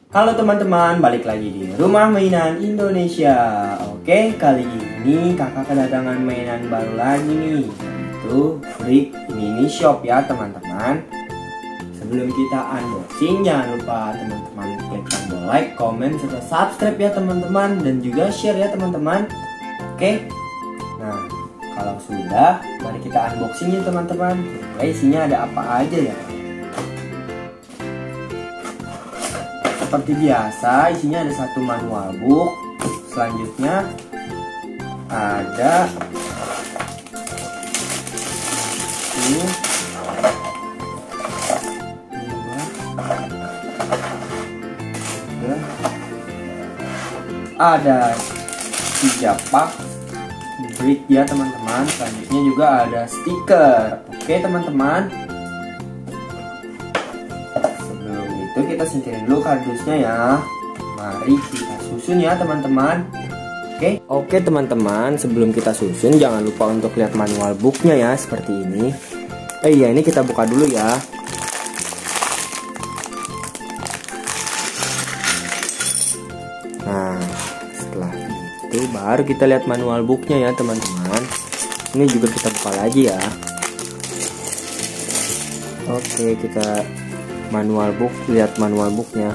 Halo teman-teman, balik lagi di Rumah Mainan Indonesia. Oke, kali ini kakak kedatangan mainan baru lagi nih, yaitu Freak Mini Shop ya teman-teman. Sebelum kita unboxing, jangan lupa teman-teman klik tombol like, komen, serta subscribe ya teman-teman, dan juga share ya teman-teman. Oke, nah kalau sudah, mari kita unboxing ya teman-teman. Isinya ada apa aja ya? Seperti biasa, isinya ada satu manual book. Selanjutnya ada ini ada 3 pak brick ya teman-teman. Selanjutnya juga ada stiker. Oke teman-teman, kita singkirin dulu kardusnya ya. Mari kita susun ya teman-teman. Oke teman-teman, sebelum kita susun jangan lupa untuk lihat manual booknya ya, seperti ini. Iya, ini kita buka dulu ya. Nah, setelah itu baru kita lihat manual booknya ya teman-teman. Ini juga kita buka lagi ya. Oke, kita manual book, lihat manual booknya.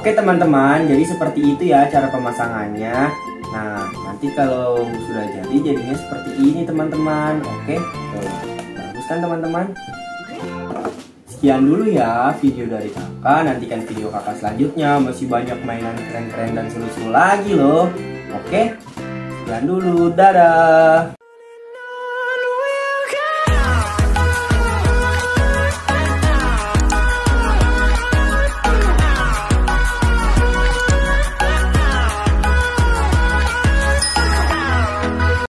Oke teman-teman, jadi seperti itu ya cara pemasangannya. Nah, nanti kalau sudah jadi jadinya seperti ini teman-teman. Oke, tuh, bagus kan teman-teman? Sekian dulu ya video dari kakak. Nantikan video kakak selanjutnya. Masih banyak mainan keren-keren dan seru-seru lagi loh. Oke, sekian dulu, dadah.